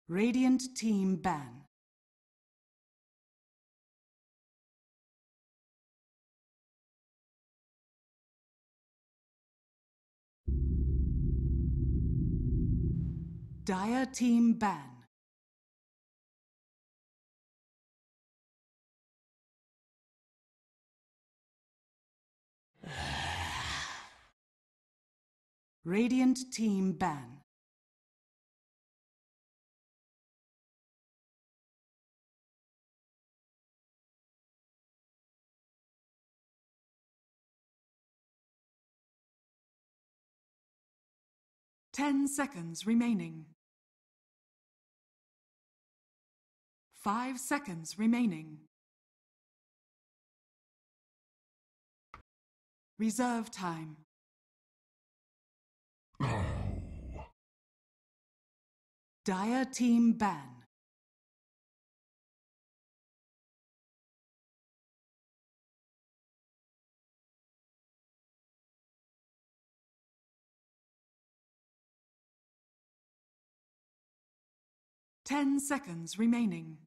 Radiant team ban. Dire team ban. Radiant team ban. Ten seconds remaining. 5 seconds remaining. Reserve time. Dire team ban. Ten seconds remaining.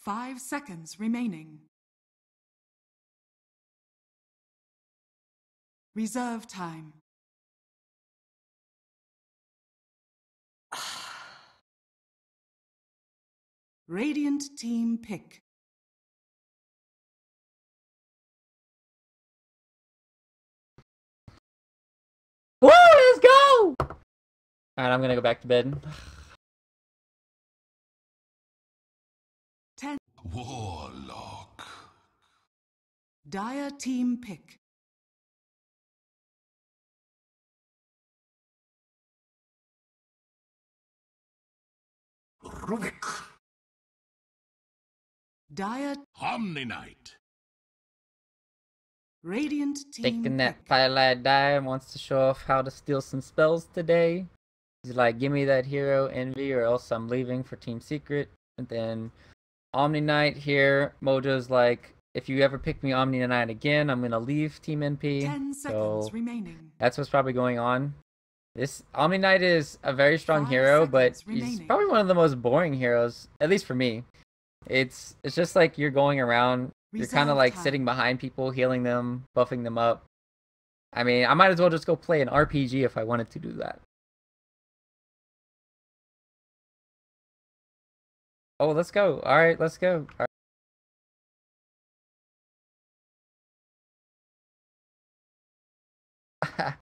5 seconds remaining. Reserve time. Radiant team pick. Woo, let's go! Alright, I'm gonna go back to bed. 10. Warlock. Dire team pick. Rubik. Dire. Omni-Knight. Radiant team Thinking that pick. Firelight Dire wants to show off how to steal some spells today. He's like, give me that hero envy or else I'm leaving for Team Secret. And then Omni Knight here, Mojo's like, if you ever pick me Omni Knight again, I'm gonna leave Team NP. 10 seconds remaining. That's what's probably going on. This Omni Knight is a very strong 5 hero, but seconds he's remaining. probably one of the most boring heroes, at least for me. It's just like you're going around, you're kind of Reserve like time. sitting behind people, healing them, buffing them up. I mean, I might as well just go play an RPG if I wanted to do that. Oh, let's go. All right, let's go. All right.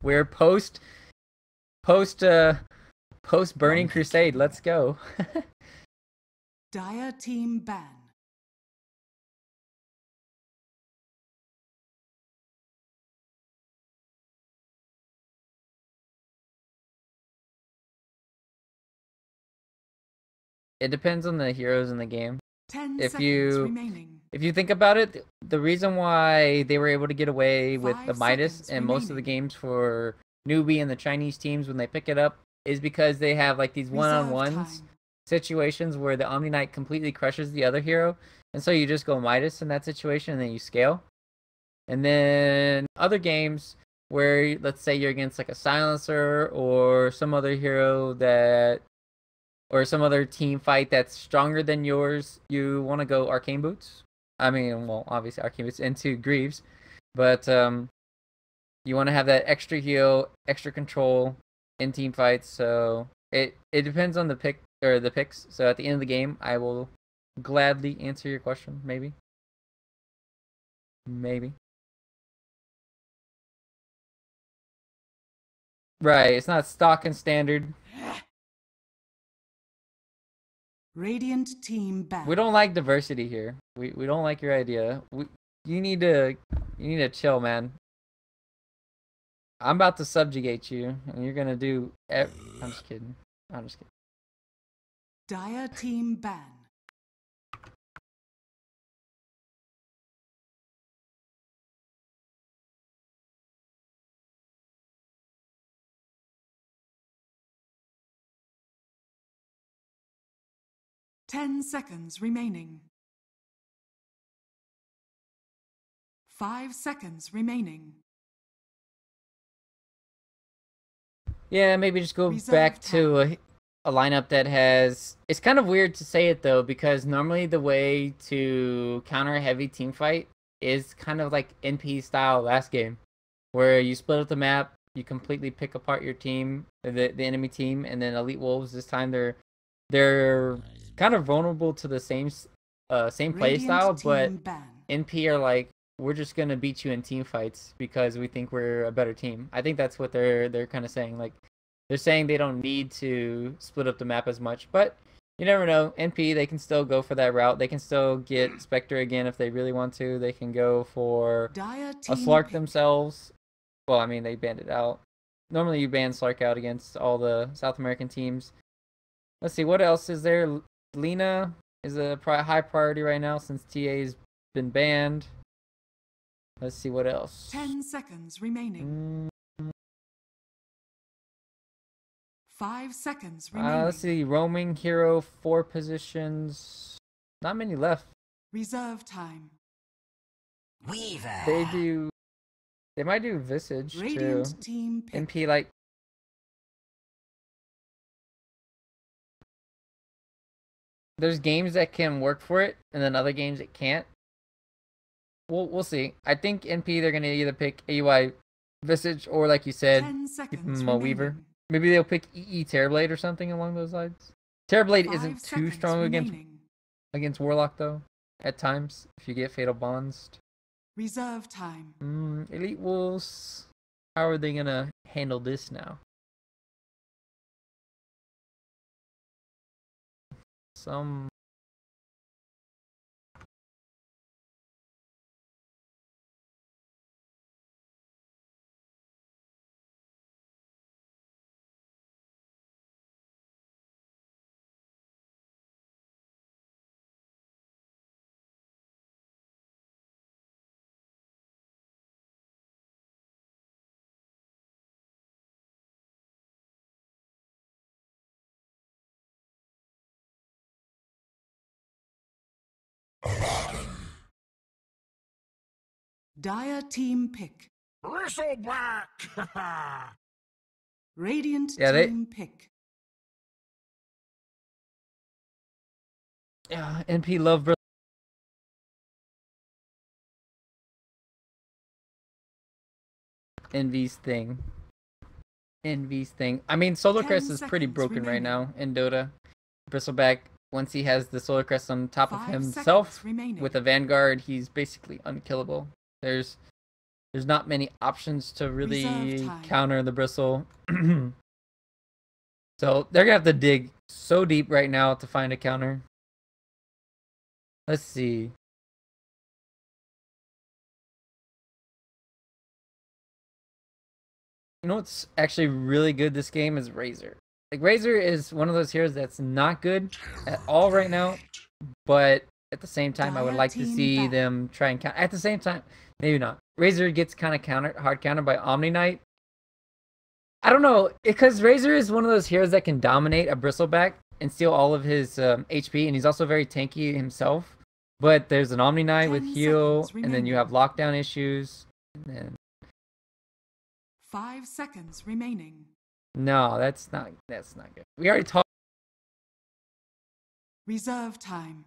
We're post Burning Crusade. Let's go. Dire team ban. It depends on the heroes in the game. 10 If seconds remaining. If you think about it, the reason why they were able to get away with 5 the Midas seconds and most of the remaining. games for newbie and the Chinese teams when they pick it up is because they have like these one-on-ones time. situations where the Omni Knight completely crushes the other hero, and so you just go Midas in that situation and then you scale. And then other games where, let's say you're against like a Silencer or some other hero that, or some other team fight that's stronger than yours, you want to go Arcane Boots. I mean, well, obviously Arcane Boots into Greaves, but you want to have that extra heal, extra control in team fights. So it depends on the pick or the picks. So at the end of the game, I will gladly answer your question. Maybe. Right, it's not stock and standard. Radiant team ban. We don't like diversity here. We don't like your idea. You need to chill, man. I'm about to subjugate you, and you're gonna do. I'm just kidding. I'm just kidding. Dire team ban. Ten seconds remaining. 5 seconds remaining. Yeah, maybe just go Reserve back time. to a lineup that has. It's kind of weird to say it though, because normally the way to counter a heavy team fight is kind of like NP style last game, where you split up the map, you completely pick apart your team, the enemy team, and then EWolves this time they're kind of vulnerable to the same play style, Radiant but team ban. NP are like, we're just gonna beat you in team fights because we think we're a better team. I think that's what they're kind of saying. Like, they're saying they don't need to split up the map as much, but you never know. NP, they can still go for that route. They can still get Spectre again if they really want to. They can go for Dire a team Slark pick. themselves. Well, I mean, they banned it out. Normally you ban Slark out against all the South American teams. Let's see, what else is there? Lena is a high priority right now since TA's been banned. Let's see what else. 10 seconds remaining. 5 seconds remaining. Let's see, roaming hero 4 positions. Not many left. Reserve time. Weaver. They might do Visage Radiant too. team pick. NP like. There's games that can work for it, and then other games that can't. We'll see. I think NP they're gonna either pick AUI Visage or, like you said, 10 seconds Weaver. remaining. Maybe they'll pick EE Terrorblade or something along those lines. Terrorblade 5 isn't too seconds strong remaining. against Warlock though. At times, if you get Fatal Bonds. Reserve time. EWolves. How are they gonna handle this now? Some. Dire team pick. Bristleback! Radiant Yeah, team pick. Yeah, NP love Envy's thing. I mean, Solar 10 Crest is pretty seconds broken right remaining. now in Dota. Bristleback, once he has the Solar Crest on top of 5 himself seconds remaining. with a Vanguard, he's basically unkillable. There's not many options to really Reserve time. counter the Bristle. So they're gonna have to dig so deep right now to find a counter. Let's see. You know what's actually really good this game is Razor. Like, Razor is one of those heroes that's not good at all right now, but at the same time, I would Dire like to team see back. them try and counter. At the same time, maybe not. Razor gets kind of hard countered by Omni Knight. I don't know, because Razor is one of those heroes that can dominate a Bristleback and steal all of his HP, and he's also very tanky himself. But there's an Omni Knight with 10 heal, seconds and then you have lockdown issues. And then 5 seconds remaining. no, that's not good. We already talked. Reserve time.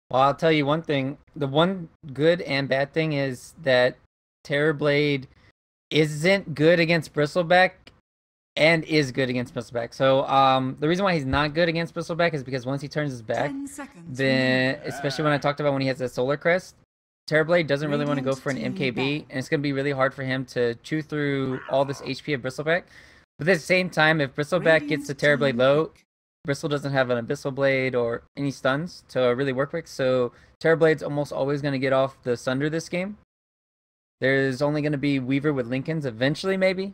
Well, I'll tell you one thing. The one good and bad thing is that Terrorblade isn't good against Bristleback and is good against Bristleback. So the reason why he's not good against Bristleback is because once he turns his back, 10 seconds then remaining. especially when I talked about when he has a Solar Crest, Terrorblade doesn't really want to go Radiant for an team MKB, back. and it's going to be really hard for him to chew through all this HP of Bristleback. But at the same time, if Bristleback gets the Radiant Terrorblade team low, pick. Bristle doesn't have an Abyssal Blade or any stuns to really work with, so Terrorblade's almost always going to get off the Sunder this game. There's only going to be Weaver with Lincolns eventually, maybe.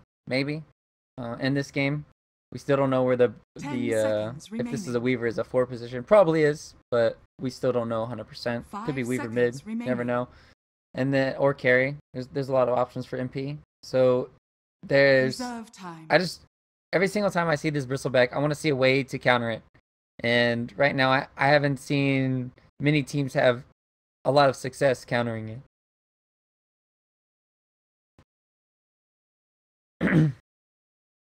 In this game. We still don't know where if this is a Weaver is a 4 position. Probably is, but we still don't know 100%. Could be Weaver mid, never know. And then, or carry. There's a lot of options for MP. So there's, every single time I see this Bristleback, I want to see a way to counter it. And right now, I haven't seen many teams have a lot of success countering it.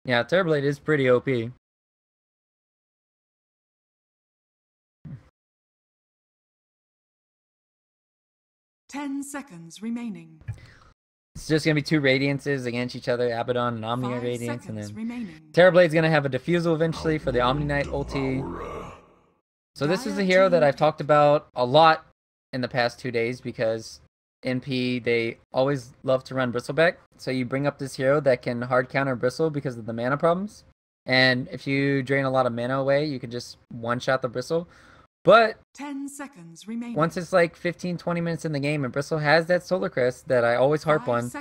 Yeah, Terrorblade is pretty OP. Ten seconds remaining. It's just going to be 2 Radiances against each other, Abaddon and Omni Radiance, and then Terrorblade's going to have a Diffusal eventually for the Omni Knight ulti. So this is a hero that I've talked about a lot in the past 2 days because NP, they always love to run Bristleback. So you bring up this hero that can hard counter Bristle because of the mana problems. And if you drain a lot of mana away, you can just one-shot the Bristle. But 10 seconds remaining. Once it's like 15-20 minutes in the game and Bristle has that Solar Crest that I always harp on,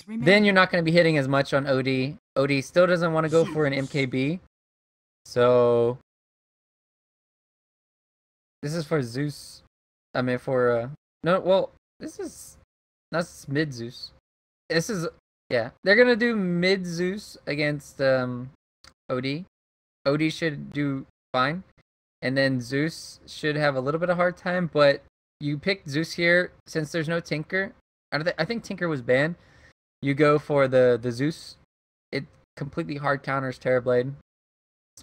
then you're not going to be hitting as much on OD. OD still doesn't want to go for an MKB. So this is for Zeus. I mean for no, well, that's mid Zeus. This is, yeah, they're gonna do mid Zeus against OD. OD should do fine, and then Zeus should have a little bit of hard time. But you pick Zeus here since there's no Tinker. I think Tinker was banned. You go for the Zeus. It completely hard counters Terrorblade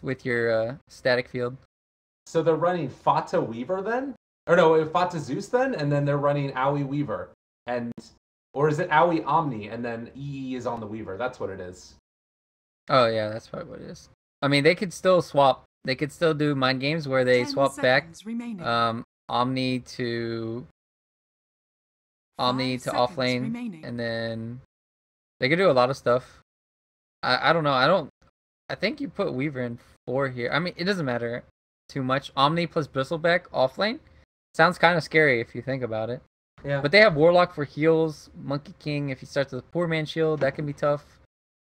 with your static field. So they're running Fata Weaver then? Or no, Fata Zeus then, and then they're running Aoi Weaver. Or is it Aoi Omni, and then EE is on the Weaver? That's what it is. Oh, yeah, that's probably what it is. I mean, they could still swap. They could still do mind games where they swap back Omni to off lane, and then they could do a lot of stuff. I don't know. I think you put Weaver in 4 here. I mean, it doesn't matter too much. Omni plus Bristleback off lane sounds kind of scary if you think about it. Yeah. But they have Warlock for heals, Monkey King, if he starts with a Poor Man Shield, that can be tough.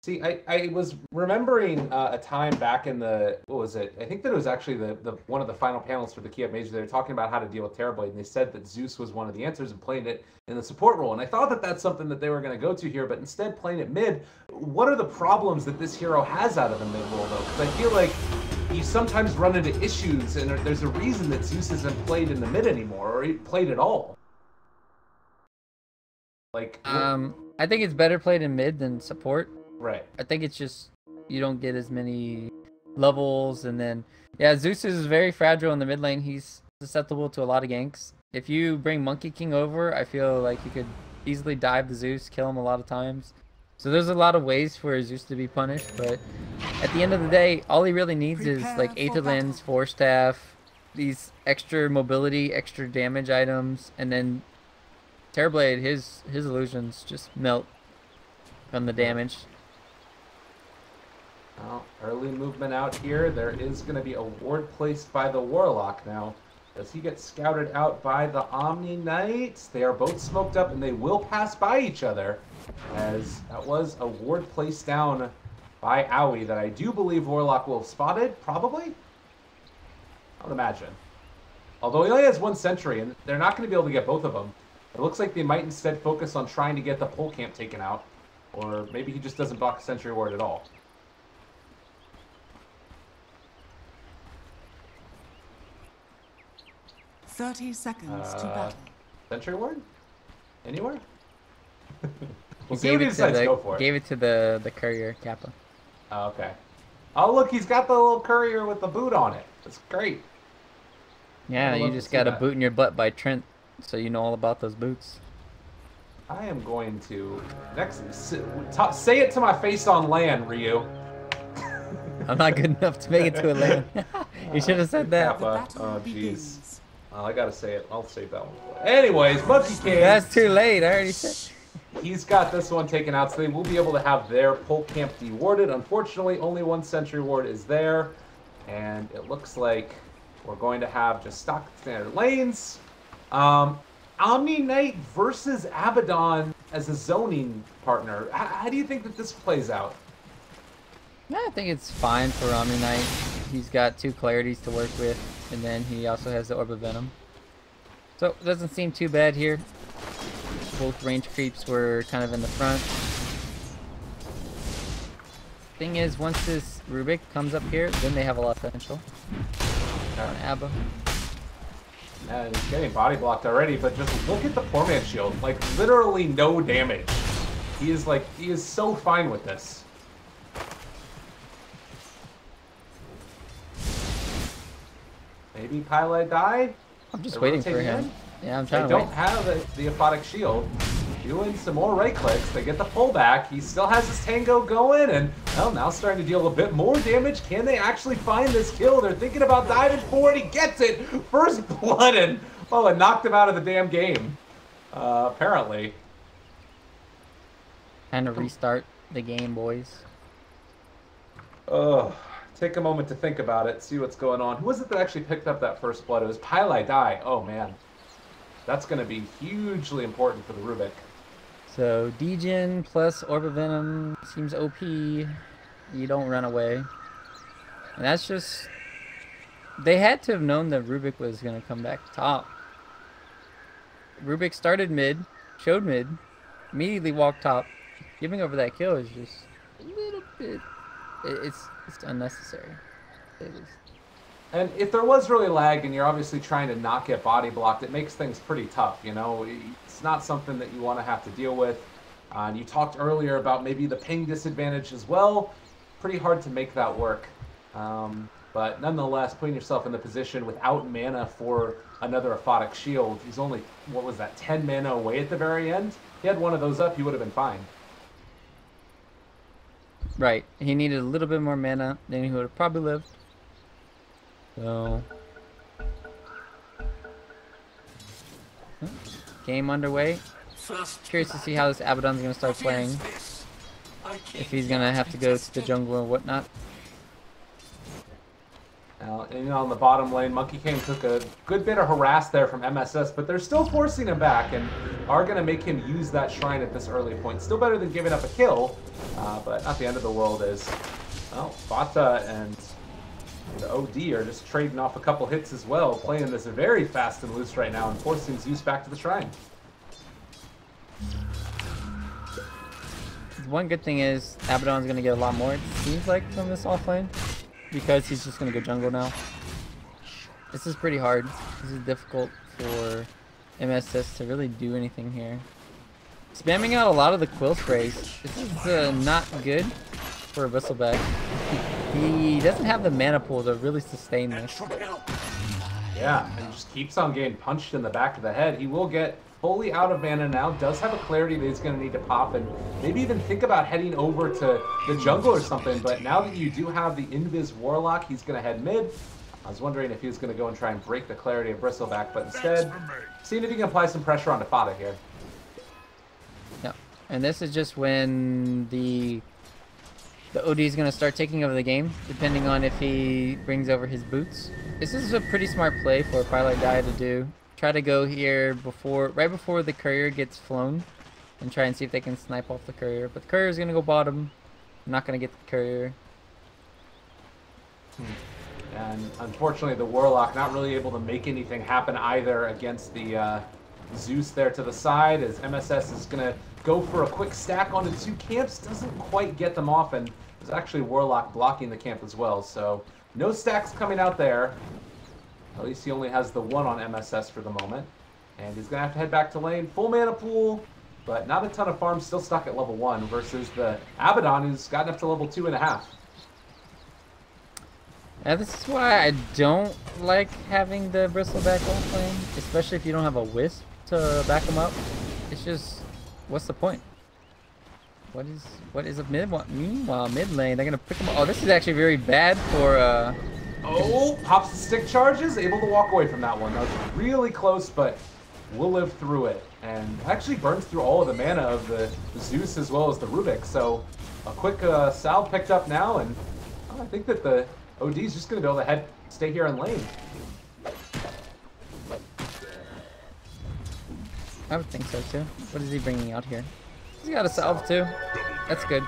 See, I was remembering a time back in the, what was it? I think that it was actually the one of the final panels for the Kiev Major. They were talking about how to deal with Terrorblade, and they said that Zeus was one of the answers and playing it in the support role. And I thought that that's something that they were going to go to here, but instead playing it mid. What are the problems that this hero has out of the mid role, though? Because I feel like you sometimes run into issues, and there's a reason that Zeus isn't played in the mid anymore, or played at all. Like, I think it's better played in mid than support. Right. I think it's just you don't get as many levels, and then yeah, Zeus is very fragile in the mid lane. He's susceptible to a lot of ganks. If you bring Monkey King over, I feel like you could easily dive the Zeus, kill him a lot of times. So there's a lot of ways for Zeus to be punished, but at the end of the day, all he really needs is like Aether Lens, Force Staff, these extra mobility, extra damage items, and then Terrorblade, his illusions just melt from the damage. Well, early movement out here. There is going to be a ward placed by the Warlock now. Does he get scouted out by the Omni Knights? They are both smoked up, and they will pass by each other, as that was a ward placed down by Aoi that I do believe Warlock will have spotted, probably? I would imagine. Although he only has 1 sentry, and they're not going to be able to get both of them. It looks like they might instead focus on trying to get the pole camp taken out. Or maybe he just doesn't block a sentry ward at all. "30 seconds to battle." Sentry ward? Anywhere? We'll gave it to the courier Kappa. Oh, okay. Oh, look, he's got the little courier with the boot on it. That's great. Yeah, you just got a boot in your butt by Trent, so you know all about those boots. I am going to say it to my face on land, Ryu. I'm not good enough to make it to a land. You should have said that. Oh, jeez. I gotta say it. I'll save that one. Anyways, Monkey King. That's too late. I already said. He's got this one taken out, so they will be able to have their pole camp dewarded. Unfortunately, only 1 sentry ward is there, and it looks like we're going to have just stock standard lanes. Omni Knight versus Abaddon as a zoning partner. How do you think that this plays out? Yeah, I think it's fine for Omni Knight. He's got 2 clarities to work with, and then he also has the Orb of Venom. So it doesn't seem too bad here. Both range creeps were kind of in the front. Thing is, once this Rubik comes up here, then they have a lot of potential. On Abba. And he's getting body blocked already, but just look at the poor man's shield. Like, literally no damage. He is so fine with this. Maybe Pyle die? I'm just waiting for him. Yeah, I'm trying they to wait. don't have the aphotic shield. Doing some more right clicks. They get the pullback. He still has his tango going, and well, now starting to deal a bit more damage. Can they actually find this kill? They're thinking about diving forward. He gets it. First blood, and oh, it knocked him out of the damn game. Apparently. Time to restart the game, boys. Ugh. Take a moment to think about it, see what's going on. Who was it that actually picked up that first blood? It was Pyle die. Oh, man. That's going to be hugely important for the Rubik. So, Degen plus Orb of Venom seems OP. You don't run away. And that's just... They had to have known that Rubik was going to come back top. Rubik started mid, showed mid, immediately walked top. Giving over that kill is just a little bit... It's unnecessary. It is. And if there was really lag and you're obviously trying to not get body blocked, it makes things pretty tough, you know? It's not something that you want to have to deal with. And you talked earlier about maybe the ping disadvantage as well. Pretty hard to make that work. But nonetheless, putting yourself in the position without mana for another aphotic shield, he's only, what was that, 10 mana away at the very end? If he had one of those up, he would have been fine. Right. He needed a little bit more mana, then he would have probably lived. So... Game underway. Curious to see how this Abaddon's going to start playing. If he's going to have to go to the jungle and whatnot. Now, and on the bottom lane, Monkey King took a good bit of harass there from MSS, but they're still forcing him back and are going to make him use that shrine at this early point. Still better than giving up a kill, but not the end of the world as, well, Fata and the OD are just trading off a couple hits as well, playing this very fast and loose right now and forcing Zeus back to the shrine. One good thing is Abaddon's going to get a lot more, it seems like, from this offlane. Because he's just going to go jungle now. This is pretty hard. This is difficult for MSS to really do anything here. Spamming out a lot of the quill sprays. This is not good for a Bristleback. He doesn't have the mana pool to really sustain this. Yeah, and just keeps on getting punched in the back of the head. He will get fully out of mana now, does have a clarity that he's going to need to pop, and maybe even think about heading over to the jungle or something, but now that you do have the Invis Warlock, he's going to head mid. I was wondering if he was going to go and try and break the clarity of Bristleback, but instead, seeing if he can apply some pressure on Fata here. Yeah, and this is just when the OD is going to start taking over the game, depending on if he brings over his boots. This is a pretty smart play for Pyle Die to do. Try to go here right before the courier gets flown and try and see if they can snipe off the courier. But the courier is going to go bottom. I'm not going to get the courier. And unfortunately, the Warlock not really able to make anything happen either against the Zeus there to the side, as MSS is going to go for a quick stack onto 2 camps. Doesn't quite get them off, and there's actually Warlock blocking the camp as well. So no stacks coming out there. At least he only has the 1 on MSS for the moment. And he's going to have to head back to lane. Full mana pool, but not a ton of farm. Still stuck at level 1 versus the Abaddon, who's gotten up to level 2.5. Yeah, this is why I don't like having the Bristleback lane, especially if you don't have a Wisp to back him up. It's just, what's the point? What is a mid one? Meanwhile, mid lane, they're going to pick him up. Oh, this is actually very bad for... Oh, pops the stick charges, able to walk away from that one. That was really close, but will live through it. And actually burns through all of the mana of the Zeus as well as the Rubik. So a quick salve picked up now, and I think that the OD is just going to be able to stay here in lane. I would think so too. What is he bringing out here? He's got a salve too. That's good.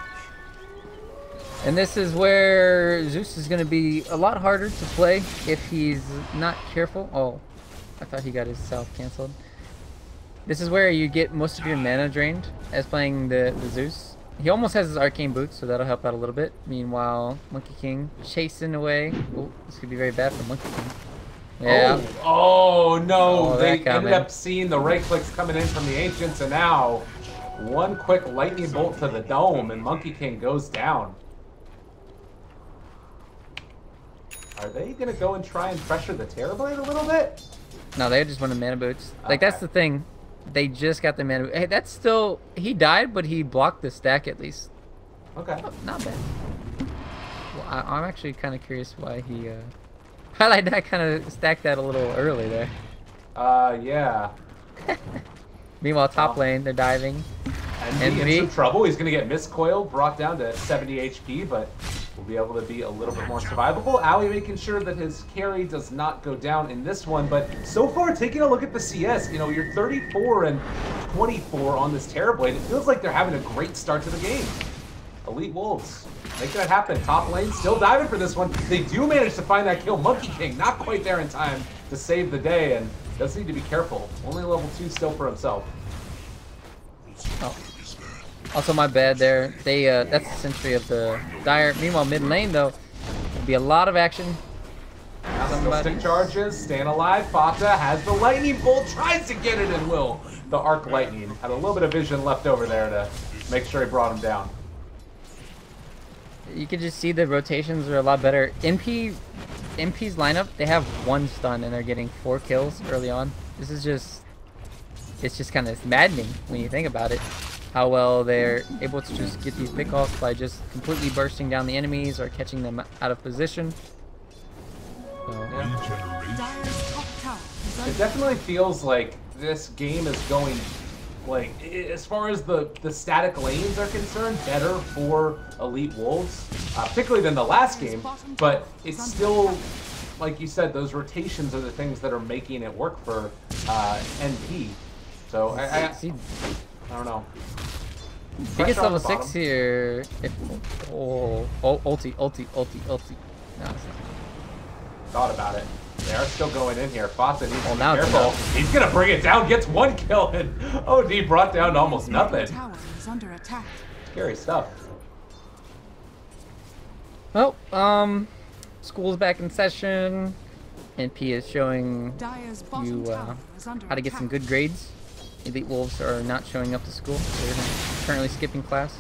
And this is where Zeus is going to be a lot harder to play if he's not careful. Oh, I thought he got his salve canceled. This is where you get most of your mana drained as playing the Zeus. He almost has his arcane boots, so that'll help out a little bit. Meanwhile, Monkey King chasing away. Oh, this could be very bad for Monkey King. Yeah. Oh no! Oh, they ended up seeing the right clicks coming in from the Ancients, and now one quick lightning bolt to the dome, and Monkey King goes down. Are they gonna go and try and pressure the Terrorblade a little bit? No, they just wanted mana boots. Like, that's the thing. They just got the mana boot. Hey, that's still... He died, but he blocked the stack at least. Okay. Oh, not bad. Well, I'm actually kind of curious why he... Highlight that kind of stacked that a little early there. Yeah. Meanwhile, top lane, they're diving. And in some trouble. He's going to get miscoiled, brought down to 70 HP, but will be able to be a little bit more survivable. Owie making sure that his carry does not go down in this one, but so far, taking a look at the CS, you know, you're 34 and 24 on this Terrorblade. It feels like they're having a great start to the game. EWolves making it happen. Top lane still diving for this one. They do manage to find that kill. Monkey King not quite there in time to save the day, and does need to be careful. Only level 2 still for himself. Oh. Also, my bad there. They that's the sentry of the Dire. Meanwhile, mid lane though, there'll be a lot of action. Now stick charges, staying alive. Fata has the lightning bolt, tries to get it, and will. The arc lightning had a little bit of vision left over there to make sure he brought him down. You can just see the rotations are a lot better. MP's lineup, they have 1 stun and they're getting 4 kills early on. This is just, it's just kind of maddening when you think about it. How well they're able to just get these pickoffs by just completely bursting down the enemies or catching them out of position. So, yeah. It definitely feels like this game is going, like, as far as the static lanes are concerned, better for EWolves, particularly than the last game, but it's still, like you said, those rotations are the things that are making it work for NP. So I don't know. If he gets level 6 here, if ulti. No, it's not. Thought about it. They are still going in here. Fata needs to be now careful. He's gonna bring it down, gets 1 kill, and OD brought down to almost nothing. Scary stuff. Well, school's back in session. NP is showing you how to get some good grades. EWolves are not showing up to school. They're currently skipping class.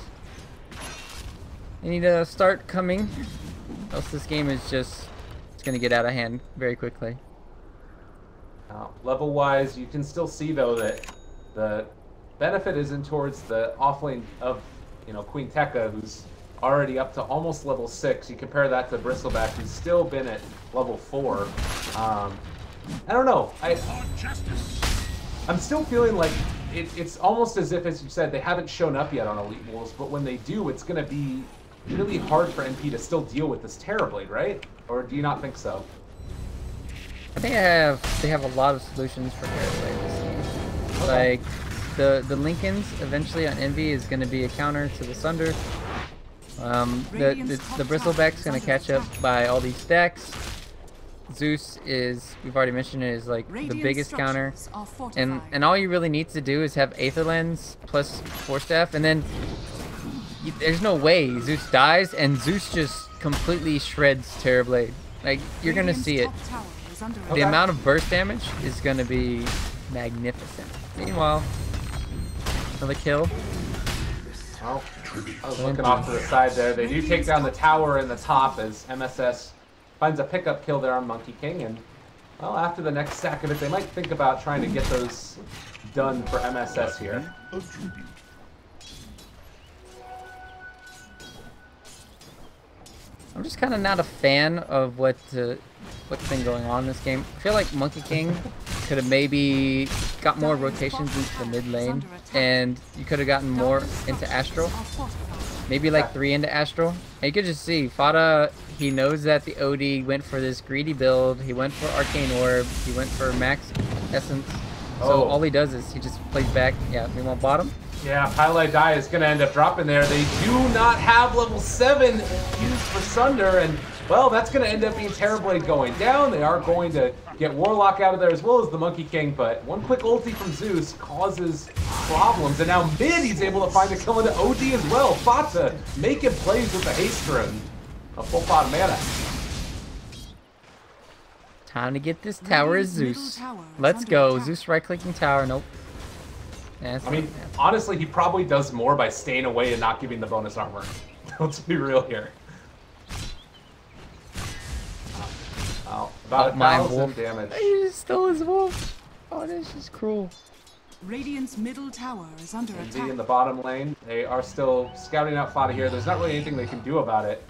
They need to start coming, else this game is just, it's going to get out of hand very quickly. Level-wise, you can still see, though, that the benefit isn't towards the offlane of, you know, Queen Tekka, who's already up to almost level 6. You compare that to Bristleback, who's still been at level 4. I don't know. I'm still feeling like it's almost as if, as you said, they haven't shown up yet on EWolves, but when they do, it's going to be really hard for NP to still deal with this Terrorblade, right? Or do you not think so? I think they have a lot of solutions for Terrorblade this game. Okay. Like the Lincolns eventually on Envy is going to be a counter to the Sunder. The Bristleback's going to catch up by all these stacks. Zeus is, we've already mentioned it, is like the biggest counter, and all you really need to do is have Aether Lens plus Force Staff, and then there's no way Zeus dies and Zeus just completely shreds Terrorblade. Like, you're gonna see it. The amount of burst damage is gonna be magnificent. Meanwhile, another kill. Well, I was looking off to the side there. They do take down the tower in the top as MSS finds a pickup kill there on Monkey King, and, well, after the next stack of it, they might think about trying to get those done for MSS here. I'm just kind of not a fan of what's been going on in this game. I feel like Monkey King could have maybe got more rotations into the mid lane, and you could have gotten more into Astral. Maybe like 3 into Astral. And you could just see, Fata, he knows that the OD went for this greedy build. He went for Arcane Orb. He went for Max Essence. So Oh. all he does is he just plays back. Yeah, we want bottom. Yeah, Highlight Die is going to end up dropping there. They do not have level 7 used for Sunder, and, well, that's going to end up being Terrorblade going down. They are going to get Warlock out of there as well as the Monkey King, but one quick ulti from Zeus causes problems, and now mid he's able to find a kill into OD as well. Fata making plays with the haste rune. A full pot of mana. Time to get this tower as Radiant's Zeus. middle tower is Let's under go. attack. Zeus right-clicking tower. Nope. That's I mean, honestly, he probably does more by staying away and not giving the bonus armor. Let's be real here. Oh, about my 1,000 wolf. damage. He just stole his wolf. Oh, this is cruel. Radiant's middle tower is under Envy attack. in the bottom lane. They are still scouting out Fada here. There's not really anything they can do about it.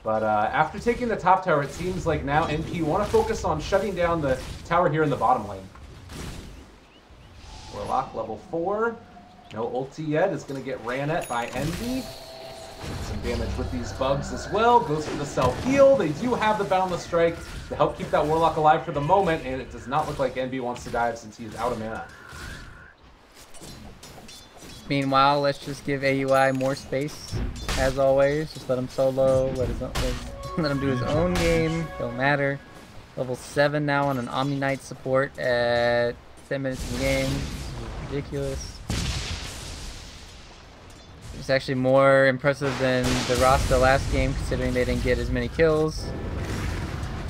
But after taking the top tower, it seems like now NP want to focus on shutting down the tower here in the bottom lane. Warlock level 4. No ulti yet. Is going to get ran at by Envy. Some damage with these bugs as well. Goes for the self-heal. They do have the Boundless Strike to help keep that Warlock alive for the moment, and it does not look like Envy wants to dive since he is out of mana. Meanwhile, let's just give AUI more space, as always. Just let him solo, let him do his own game, don't matter. Level 7 now on an Omni Knight support at 10 minutes in the game. Ridiculous. It's actually more impressive than the Rasta last game, considering they didn't get as many kills.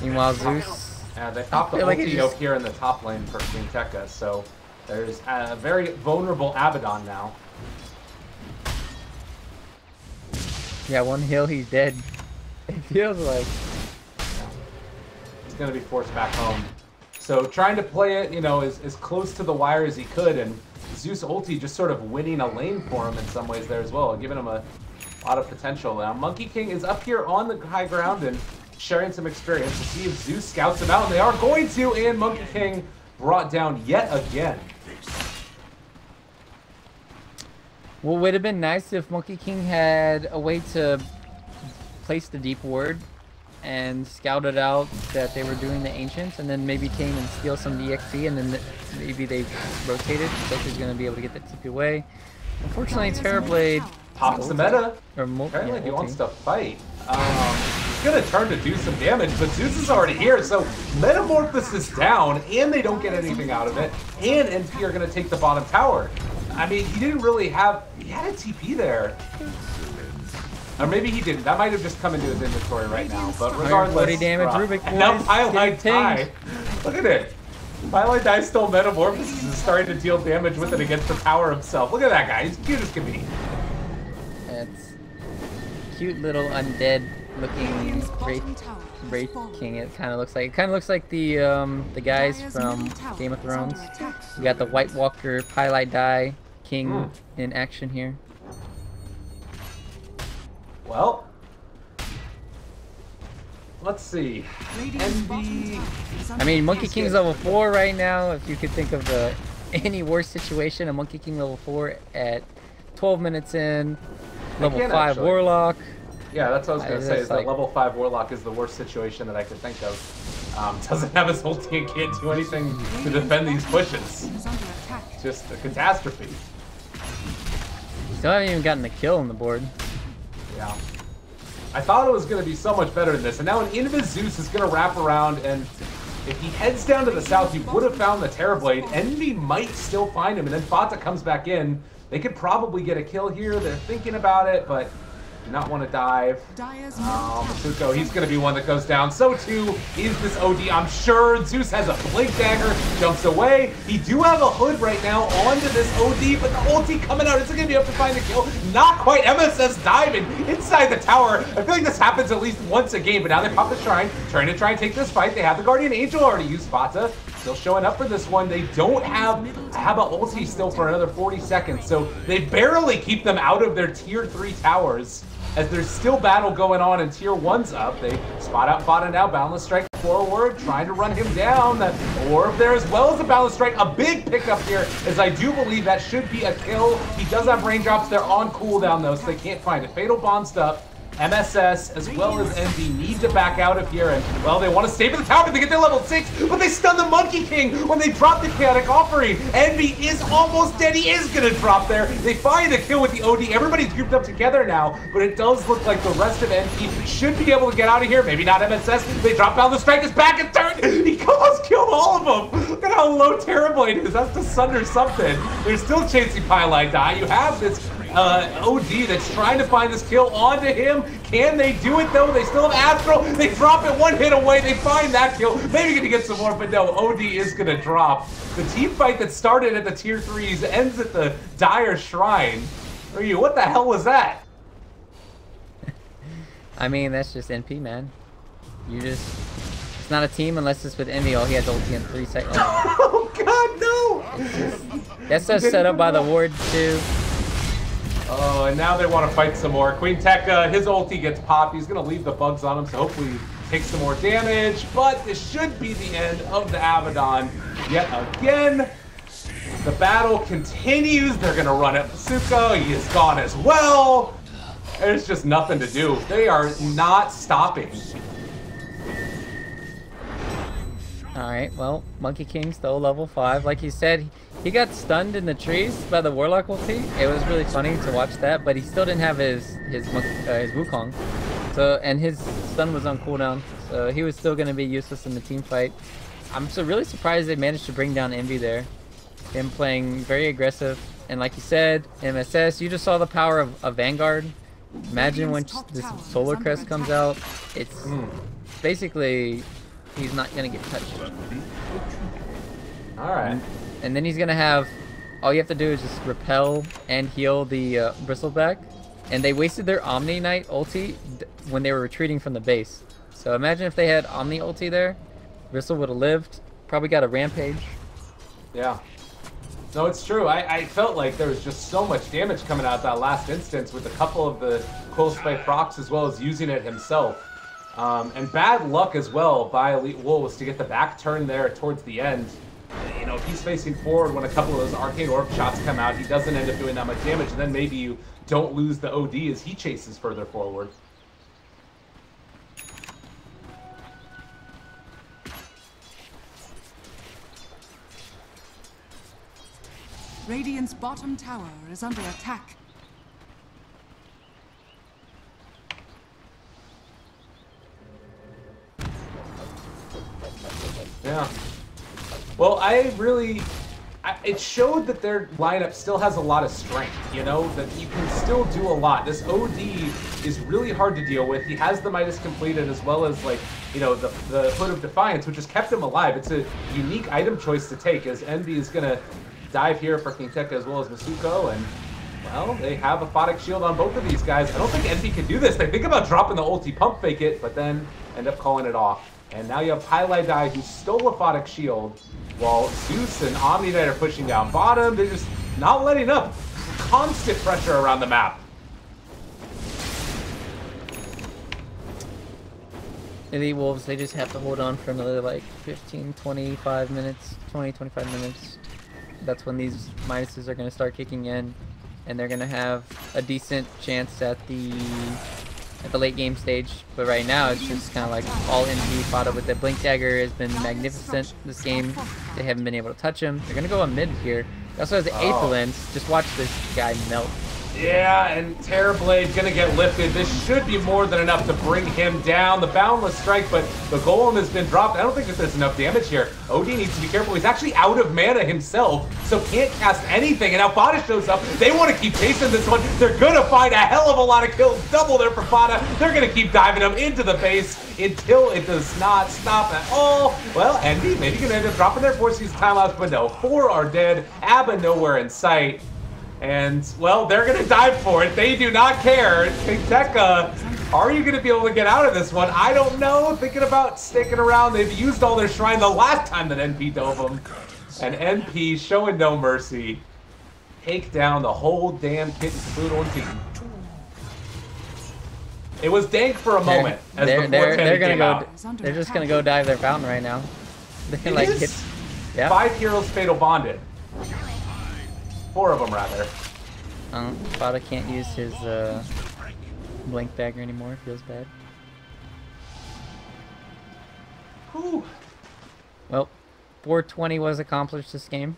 Meanwhile, Zeus. Yeah, they popped the feel like ulti it just- up here in the top lane for King Tekka, so there's a very vulnerable Abaddon now. Yeah, one heal, he's dead. It feels like. He's going to be forced back home. So trying to play it, you know, as close to the wire as he could, and Zeus ulti just sort of winning a lane for him in some ways there as well, giving him a lot of potential. Now, Monkey King is up here on the high ground and sharing some experience to see if Zeus scouts him out, and they are going to, and Monkey King brought down yet again. Well, it would have been nice if Monkey King had a way to place the deep ward and scouted out that they were doing the ancients, and then maybe came and steal some DXP, and then maybe they rotated, so he's going to be able to get that TP away. Unfortunately, Terrorblade Pops the meta. or Apparently he ulti. wants to fight. He's going to turn to do some damage, but Zeus is already here, so Metamorphosis down, and they don't get anything out of it, and NP are going to take the bottom tower. I mean, he didn't really have... He had a TP there. Or maybe he didn't. That might have just come into his inventory right now, but regardless... 140 damage, Rubik, And now boys. Highlight Getting Die. Look at it. Highlight Die stole Metamorphosis and starting to deal damage with it against the tower himself. Look at that guy. He's cute as can be. That's cute little undead looking Radiant's Wraith, bottom tower has Wraith fallen. King. It kind of looks like the guys Dire's from middle tower Game of is Thrones. under attack. We got the White Walker Highlight Die King Hmm. in action here. Well, let's see. Radiant's bottom Envy. tower is I under mean, Monkey attack. King's level 4 right now. If you could think of any worse situation, a Monkey King level 4 at 12 minutes in, level can 5 actually. Warlock. Yeah, that's what I was going to say, It's is that like- level 5 Warlock is the worst situation that I could think of. Doesn't have his ulti and can't do anything to defend these pushes. Is under attack. Just a catastrophe. Still haven't even gotten the kill on the board. Yeah. I thought it was going to be so much better than this, and now an Invis Zeus is going to wrap around, and if he heads down to the south, he would have found the Terrorblade. Envy might still find him, and then Fata comes back in. They could probably get a kill here. They're thinking about it, but do not want to dive. Dire's middle tower Masuko, is he's under going to be one that goes down. So too is this OD. I'm sure Zeus has a Blink Dagger, jumps away. He do have a hood right now onto this OD, but the ulti coming out isn't going to be able to find the kill. Not quite. MSS diving inside the tower. I feel like this happens at least once a game, but now they pop the Shrine, trying to try and take this fight. They have the Guardian Angel already used. Fata still showing up for this one. They don't have a ulti still for another 40 seconds, so they barely keep them out of their tier 3 towers. As there's still battle going on and tier 1's up, they spot out Fata now, Boundless Strike forward, trying to run him down. The orb there as well as a Boundless Strike. A big pickup here, as I do believe that should be a kill. He does have raindrops. They're on cooldown though, so they can't find it. Fatal Bond stuff. MSS as well as Envy need to back out of here, and well, they want to stay for the tower because they get their level 6, but they stun the Monkey King when they drop the Chaotic Offering. Envy is almost dead. He is gonna drop there. They find a kill with the OD. Everybody's grouped up together now, but it does look like the rest of NP should be able to get out of here. Maybe not MSS. They drop down the strike. Is back in third. He almost killed all of them. Look at how low Terrorblade is. That's to sunder something. There's still chasing Pylite die. You have this OD that's trying to find this kill onto him. Can they do it though? They still have Astral. They drop it one hit away. They find that kill. Maybe gonna get some more, but no, OD is gonna drop. The team fight that started at the tier 3s ends at the Dire Shrine. What the hell was that? I mean, that's just NP, man. You just... It's not a team unless it's with Envy. Oh, he has ulti in 3 seconds. Oh god, no! That's just set up by the ward too. Oh, and now they want to fight some more. Queen Tekka, his ulti gets popped. He's going to leave the bugs on him, so hopefully take some more damage. But this should be the end of the Abaddon. Yet again, the battle continues. They're going to run at Masuko. He is gone as well. There's just nothing to do. They are not stopping. Alright, well, Monkey King still level 5. Like you said, he got stunned in the trees by the Warlock ulti. It was really funny to watch that, but he still didn't have his Wukong. So, and his stun was on cooldown, so he was still going to be useless in the team fight. I'm so really surprised they managed to bring down Envy there. Him playing very aggressive, and like you said, MSS, you just saw the power of Vanguard. Imagine when this Solar Crest comes out, it's basically... He's not gonna get touched. Alright. And then he's gonna have... All you have to do is just repel and heal the Bristleback. And they wasted their Omni Knight ulti when they were retreating from the base. So imagine if they had Omni ulti there. Bristle would have lived. Probably got a Rampage. Yeah. No, it's true. I felt like there was just so much damage coming out that last instance with a couple of the close play procs as well as using it himself. And bad luck as well by EWolves to get the back turn there towards the end. You know, if he's facing forward when a couple of those Arcane Orb shots come out, he doesn't end up doing that much damage, and then maybe you don't lose the OD as he chases further forward. Radiant's bottom tower is under attack. Yeah. Well, it showed that their lineup still has a lot of strength, you know, that you can still do a lot. This OD is really hard to deal with. He has the Midas completed as well as, like, you know, the Hood of Defiance, which has kept him alive. It's a unique item choice to take, as Envy is going to dive here for King Tekka as well as Masuko, and, well, they have a Photic Shield on both of these guys. I don't think Envy can do this. They think about dropping the ulti pump fake it, but then end up calling it off. And now you have Pylite who stole a Photic Shield, while Zeus and Omni Knight are pushing down bottom. They're just not letting up. Constant pressure around the map. The EWolves, they just have to hold on for another like 15, 25 minutes, 20, 25 minutes. That's when these minuses are going to start kicking in, and they're going to have a decent chance at the late game stage. But right now it's just kind of like all NP fought up with the Blink Dagger has been magnificent this game. They haven't been able to touch him. They're gonna go on mid here. He also has the Aether Lens. Just watch this guy melt. Yeah, and Terrorblade gonna get lifted. This should be more than enough to bring him down. The Boundless Strike, but the Golem has been dropped. I don't think that there's enough damage here. OD needs to be careful. He's actually out of mana himself, so can't cast anything. And now Fada shows up. They want to keep chasing this one. They're gonna find a hell of a lot of kills. Double there for Fada. They're gonna keep diving him into the base until it does not stop at all. Well, Envy maybe gonna end up dropping their 4 season timeouts, but no, 4 are dead. Abba nowhere in sight. And, well, they're going to dive for it. They do not care. King Tekka, are you going to be able to get out of this one? I don't know. Thinking about sticking around. They've used all their shrine the last time that NP dove them. And NP showing no mercy. Take down the whole damn kit and caboodle team. It was dank for a moment. They're just going to go dive their fountain right now. They can, like, hit. Yeah. 5 heroes fatal bonded. 4 of them, rather. Fada can't use his Blink dagger anymore. Feels bad. Whew. Well, 420 was accomplished this game,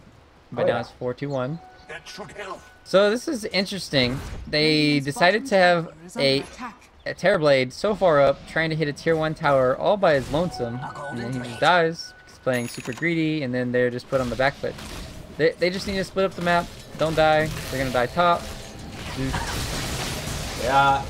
but now it's 4-2-1. That should help. So this is interesting. They decided to have a Terrorblade so far up, trying to hit a tier 1 tower all by his lonesome, and then he just dies. He's playing super greedy, and then they're just put on the back foot. They just need to split up the map. Don't die. They're gonna die top. Yeah,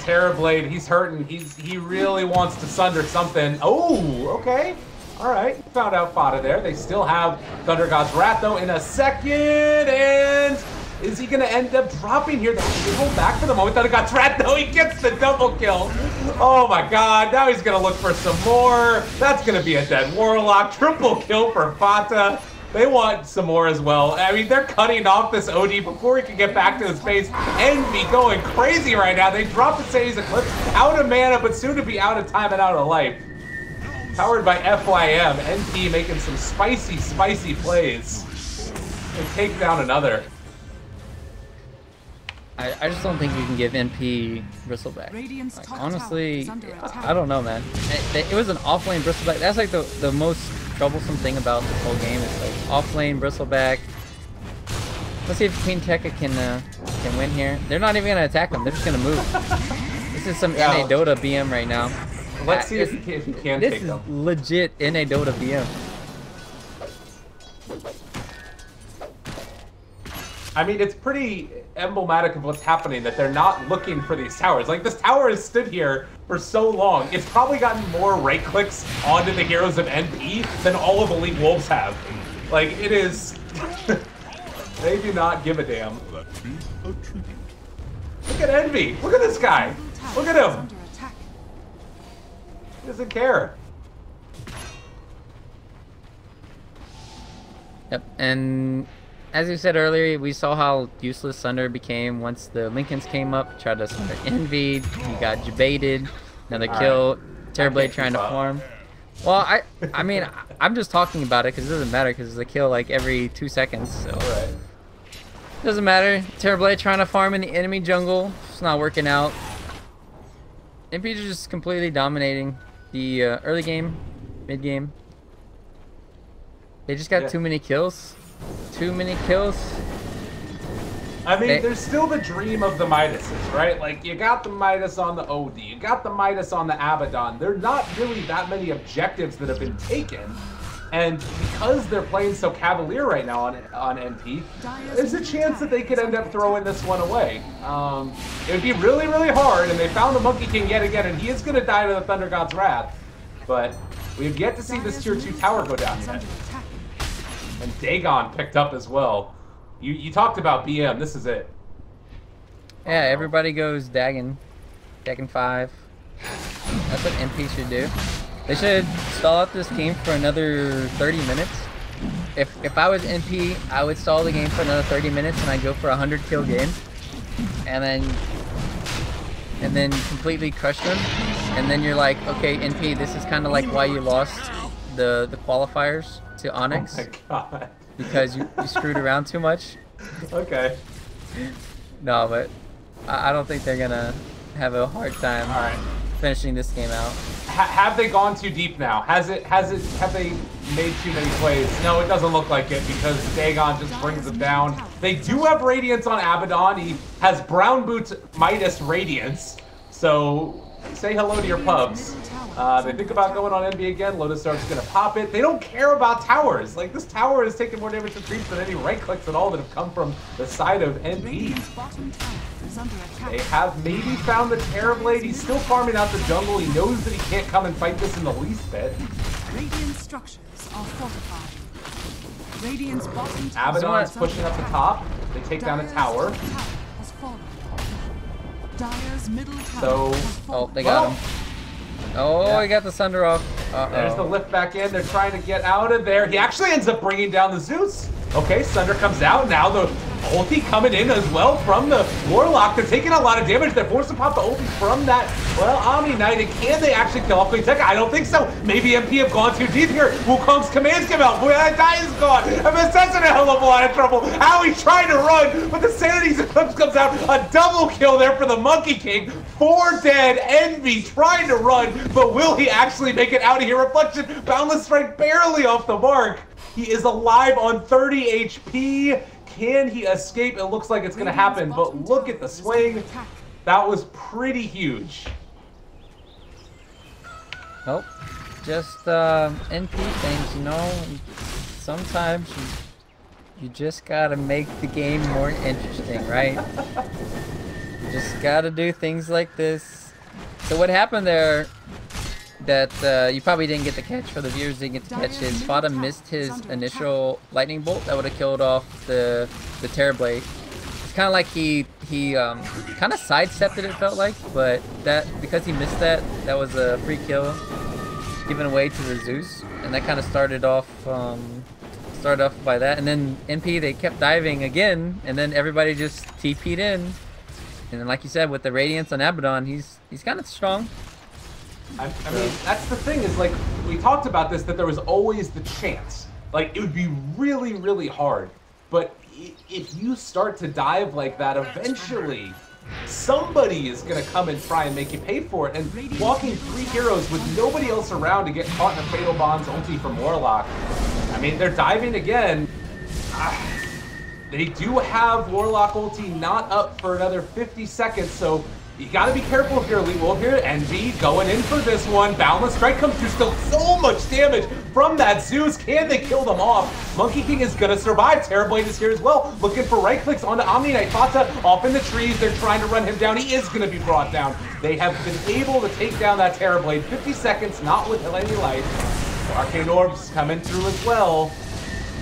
Terrorblade, he's hurting. He really wants to sunder something. Oh, okay. All right, found out Fada there. They still have Thunder God's Wrath, though, in a second. And is he going to end up dropping here? They hold back for the moment. Thunder God's Wrath, though. He gets the double kill. Oh, my God. Now he's going to look for some more. That's going to be a dead Warlock. Triple kill for Fata. They want some more as well. I mean, they're cutting off this OD before he can get back to his base. Envy going crazy right now. They drop the Sadie's Eclipse out of mana, but soon to be out of time and out of life. Powered by FYM, NP making some spicy, spicy plays. And take down another. I just don't think you can give NP Bristleback. Like, honestly, I don't know, man. It was an off-lane Bristleback. That's like the most troublesome thing about this whole game. Is like off-lane Bristleback. Let's see if Queen Tekka can win here. They're not even gonna attack him. They're just gonna move. This is some NA Dota BM right now. Let's see if he can take them. This is legit NA Dota BM. I mean, it's pretty emblematic of what's happening that they're not looking for these towers. Like, this tower has stood here for so long. It's probably gotten more right clicks onto the heroes of NP than all of EWolves have. Like, it is... They do not give a damn. Look at Envy. Look at this guy. Look at him. He doesn't care. Yep, and as you said earlier, we saw how useless Sunder became once the Lincolns came up, tried to Sunder Envy, he got debated, another kill, Terrorblade trying to farm. Well, I mean, I'm just talking about it because it doesn't matter because it's a kill like every 2 seconds, so. Right. Doesn't matter. Terrorblade trying to farm in the enemy jungle, it's not working out. NP is just completely dominating the early game, mid game. They just got too many kills. Too many kills. I mean, there's still the dream of the Midases, right? Like, you got the Midas on the OD, you got the Midas on the Abaddon. There are not really that many objectives that have been taken. And because they're playing so cavalier right now on NP, there's a chance that they could end up throwing this one away. It would be really, really hard, and they found the Monkey King yet again, and he is going to die to the Thunder God's Wrath. But we have yet to see this tier 2 tower go down yet. And Dagon picked up as well. You talked about BM, this is it. Yeah, everybody goes Dagon. Dagon 5. That's what NP should do. They should stall out this game for another 30 minutes. If I was NP, I would stall the game for another 30 minutes and I'd go for a 100 kill game. And then completely crush them. And then you're like, okay, NP, this is kind of like why you lost the qualifiers to Onyx. Oh my god. Because you screwed around too much. Okay. No, but I don't think they're gonna have a hard time finishing this game out. Have they gone too deep now? Have they made too many plays? No, it doesn't look like it because Dagon just brings them down. They do have Radiance on Abaddon. He has Brown Boots Midas Radiance. So say hello to your pubs. They think about going on NB again. Lotus Star's gonna pop it. They don't care about towers. Like, this tower has taken more damage to creeps than any right clicks at all that have come from the side of NP. They have maybe found the Terrorblade. He's still farming out the jungle. He knows that he can't come and fight this in the least bit. Radiant structures are fortified. Radiant's bottom tower. Abaddon's pushing up the top. They take down a tower. Has fallen. Dire's middle tower So, has fallen. Oh, they got him. Oh, he got the Sunder off. There's the lift back in. They're trying to get out of there. He actually ends up bringing down the Zeus. Okay, Sunder comes out. Now the ulti coming in as well from the Warlock. They're taking a lot of damage. They're forced to pop the ulti from that, well, Omni Knight. And can they actually kill off Quinteka? I don't think so. Maybe MP have gone too deep here. Wukong's commands come out. Boy, that die is gone. MSS in a hell of a lot of trouble. Howie's trying to run, but the Sanity's Eclipse comes out. A double kill there for the Monkey King. 4 dead. Envy trying to run, but will he actually make it out of here? Reflection, Boundless Strike barely off the mark. He is alive on 30 HP. Can he escape? It looks like it's going to happen, but look at the swing. That was pretty huge. Nope. Just NP things, you know. Sometimes you just gotta make the game more interesting, right? You just gotta do things like this. So what happened there that you probably didn't get the catch, for the viewers didn't get the catch, is Fada missed his initial lightning bolt that would have killed off the Terrorblade. It's kind of like he kind of sidestepped it, it felt like, but that, because he missed that, that was a free kill given away to the Zeus, and that kind of started off by that. And then NP, they kept diving again, and then everybody just TP'd in, and then like you said, with the Radiance on Abaddon, he's kind of strong. I mean, that's the thing, is like, we talked about this, that there was always the chance. Like, it would be really, really hard. But if you start to dive like that, eventually, somebody is going to come and try and make you pay for it. And walking 3 heroes with nobody else around to get caught in a Fatal Bonds ulti from Warlock. I mean, they're diving again. They do have Warlock ulti not up for another 50 seconds, so you gotta be careful if you're Elite Wolf here. Envy going in for this one. Boundless Strike comes through, still so much damage from that Zeus. Can they kill them off? Monkey King is gonna survive. Terrorblade is here as well, looking for right clicks onto Omni Knight. Fata off in the trees. They're trying to run him down. He is gonna be brought down. They have been able to take down that Terrorblade. 50 seconds, not with any life. Arcane Orbs coming through as well.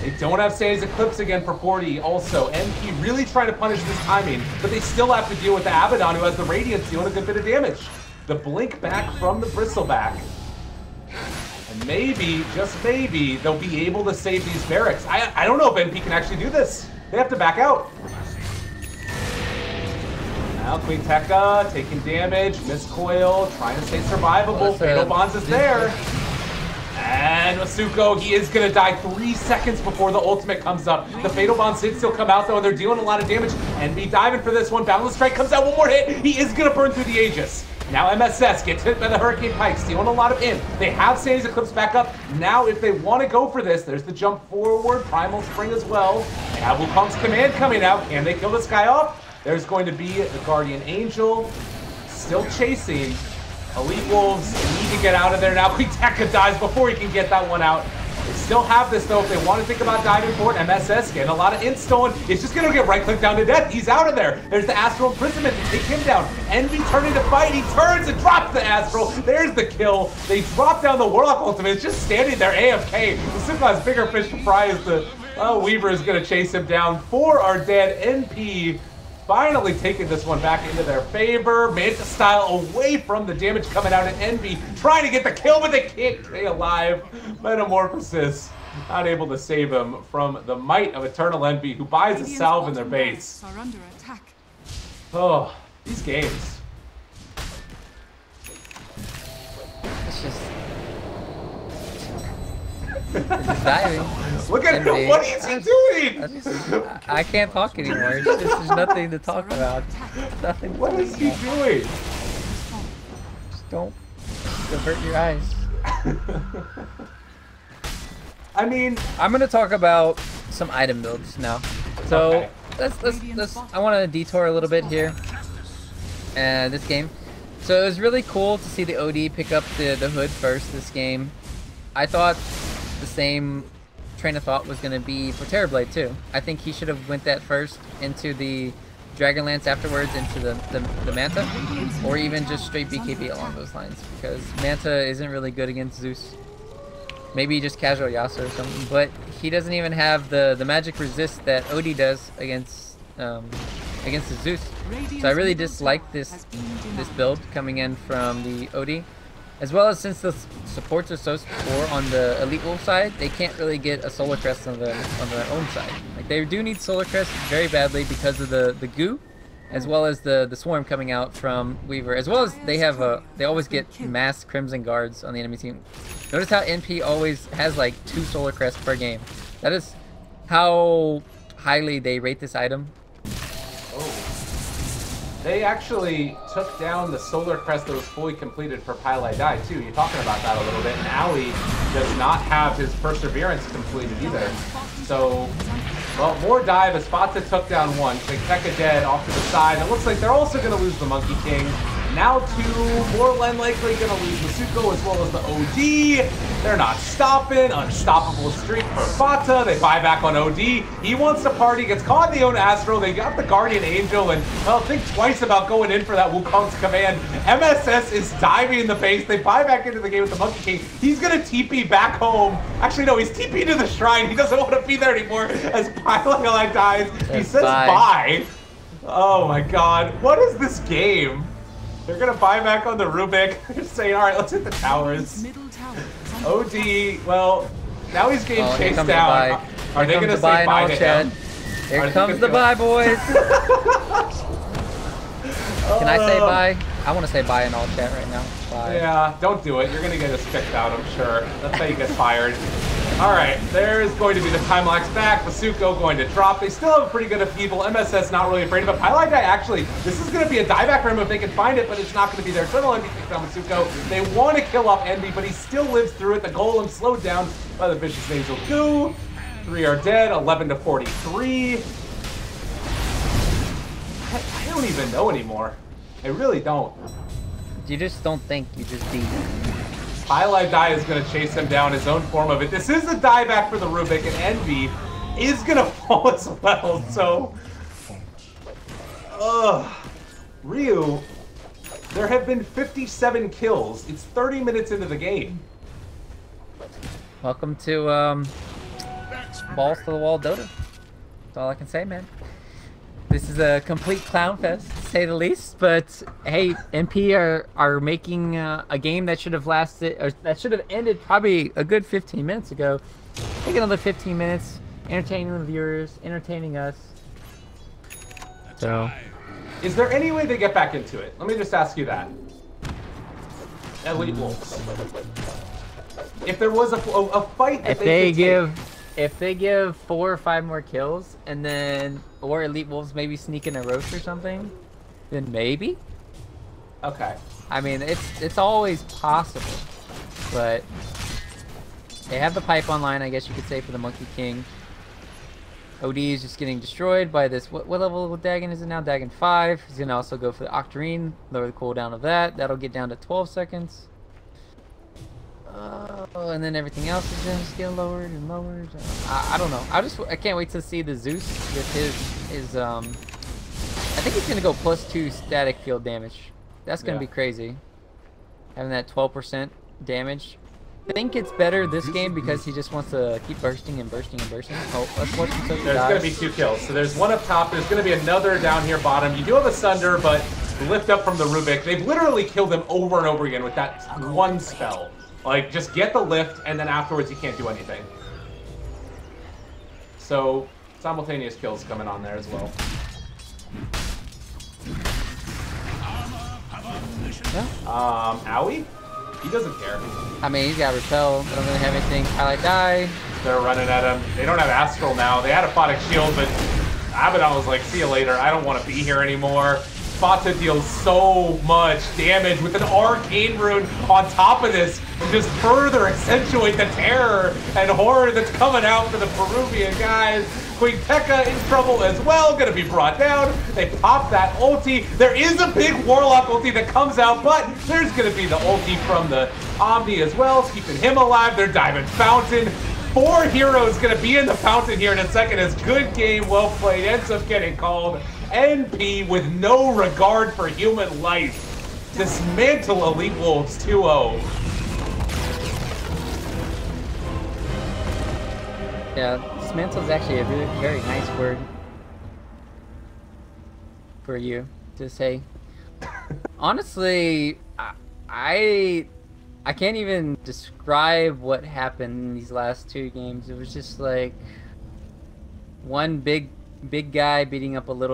They don't have Sanity's Eclipse again for 40. Also, MP really trying to punish this timing, but they still have to deal with the Abaddon, who has the Radiance dealing a good bit of damage. The blink back from the Bristleback. And maybe, just maybe, they'll be able to save these barracks. I don't know if NP can actually do this. They have to back out. Now Quinteka taking damage, Miscoil, trying to stay survivable. Fatal Bonds is there. And Masuko, he is going to die 3 seconds before the ultimate comes up. The Fatal Bonds did still come out, though, and they're dealing a lot of damage. NB diving for this one. Boundless Strike comes out, one more hit. He is going to burn through the Aegis. Now MSS gets hit by the Hurricane Pike, stealing a lot of in. They have Sanity's Eclipse back up. Now, if they want to go for this, there's the jump forward. Primal Spring as well. They have Wukong's command coming out. Can they kill this guy off? There's going to be the Guardian Angel still chasing. Elite Wolves need to get out of there now. Quinteka dies before he can get that one out. They still have this, though, if they want to think about diving for it. MSS getting a lot of insta, and it's just going to get right-clicked down to death. He's out of there. There's the Astral Imprisonment to take him down. Envy turning to fight. He turns and drops the Astral. There's the kill. They drop down the Warlock ultimate. It's just standing there AFK. Masuko has bigger fish to fry as the Weaver is going to chase him down. 4 are dead. NP finally taking this one back into their favor. Manta style away from the damage coming out at Envy. Trying to get the kill, but they can't stay alive. Metamorphosis not able to save him from the might of Eternal Envy, who buys a salve in their base. Are under attack. Oh, these games. It's just... it's diving. Look at him, what is he doing? I can't talk anymore. It's just, there's nothing to talk about. Nothing. What is he doing? Just don't divert your eyes. I mean, I'm gonna talk about some item builds now. So okay. let's I want to detour a little bit here. This game. So it was really cool to see the OD pick up the hood first this game. I thought the same train of thought was going to be for Terrorblade too. I think he should have went that first into the Dragonlance afterwards into the Manta, or even just straight BKB along those lines, because Manta isn't really good against Zeus. Maybe just casual Yasuo or something, but he doesn't even have the magic resist that OD does against the Zeus. So I really dislike this build coming in from the OD. As well as since the supports are so poor on the Elite Wolf side, they can't really get a Solar Crest on their own side. Like they do need Solar Crest very badly because of the goo, as well as the swarm coming out from Weaver, as well as they always get mass Crimson Guards on the enemy team. Notice how NP always has like 2 Solar Crests per game. That is how highly they rate this item. They actually took down the Solar Crest that was fully completed for Pile Die too. You're talking about that a little bit. And Ali does not have his Perseverance completed either. So, well, more dive as Spata took down 1. Tekka dead off to the side. It looks like they're also going to lose the Monkey King. Now 2, more than likely going to lose Masuko as well as the OD. They're not stopping. Unstoppable streak for Fata. They buy back on OD. He wants to party, gets caught in the own Astro. They got the Guardian Angel, and, well, think twice about going in for that Wukong's command. MSS is diving in the base. They buy back into the game with the Monkey King. He's going to TP back home. Actually, no, he's TP to the shrine. He doesn't want to be there anymore as Pylon dies. He says bye. Oh, my God. What is this game? They're gonna buy back on the Rubik. They're saying, all right, let's hit the towers. OD, well, now he's getting chased down. Are they gonna say bye to him? Here comes the bye, boys. Can I say bye? I want to say bye in all chat right now. Bye. Yeah, don't do it. You're gonna get us kicked out, I'm sure. That's how you get fired. All right, there's going to be the time lapse back. Masuko going to drop. They still have pretty good of people. MSS not really afraid of it. Pylon Die actually, this is going to be a dieback for him if they can find it, but it's not going to be there. Turtle Envy takes down Masuko. They want to kill off Envy, but he still lives through it. The golem slowed down by the Vicious Nasal Goo. 3 are dead, 11 to 43. I don't even know anymore. I really don't. You just don't think, you just be. Pylon Die is going to chase him down, his own form of it. This is a dieback for the Rubik, and Envy is going to fall as well. So, Ryu, there have been 57 kills. It's 30 minutes into the game. Welcome to balls to the wall Dota. That's all I can say, man. This is a complete clown fest, to say the least. But hey, MP are making a game that should have lasted, or that should have ended probably a good 15 minutes ago. Take another 15 minutes, entertaining the viewers, entertaining us. So, is there any way they get back into it? Let me just ask you that. Elite Wolves. If there was a fight that if they give 4 or 5 more kills, and then, or Elite Wolves maybe sneak in a roast or something, then maybe. Okay. I mean, it's always possible, but they have the pipe online, I guess you could say, for the Monkey King. OD is just getting destroyed by this. What level of Dagon is it now? Dagon 5. He's gonna also go for the Octarine, lower the cooldown of that. That'll get down to 12 seconds. And then everything else is just getting lowered and lowered. I don't know. I can't wait to see the Zeus with his I think he's gonna go +2 static field damage. That's gonna be crazy. Having that 12% damage. I think it's better this game because he just wants to keep bursting and bursting and bursting. Oh, let's watch him. There's gonna be 2 kills. So there's one up top. There's gonna be another down here bottom. You do have a Sunder, but lift up from the Rubik. They've literally killed him over and over again with that one spell. Like, just get the lift, and then afterwards you can't do anything. So, simultaneous kills coming on there as well. Yeah. Owie? He doesn't care. I mean, he's got Repel. They don't really have anything. Highlight Die. They're running at him. They don't have Astral now. They had a Photic Shield, but Abaddon was like, see you later. I don't want to be here anymore. Spata deals so much damage with an Arcane Rune on top of this to just further accentuate the terror and horror that's coming out for the Peruvian guys. Queen Tekka in trouble as well, gonna be brought down. They pop that ulti. There is a big Warlock ulti that comes out, but there's gonna be the ulti from the Omni as well, keeping him alive. They're diving Fountain. 4 heroes gonna be in the Fountain here in a second as good game, well played, ends up getting called. NP with no regard for human life. Dismantle Elite Wolves 2-0. Yeah, dismantle is actually a really very nice word for you to say. Honestly, I I can't even describe what happened in these last 2 games. It was just like one big guy beating up a little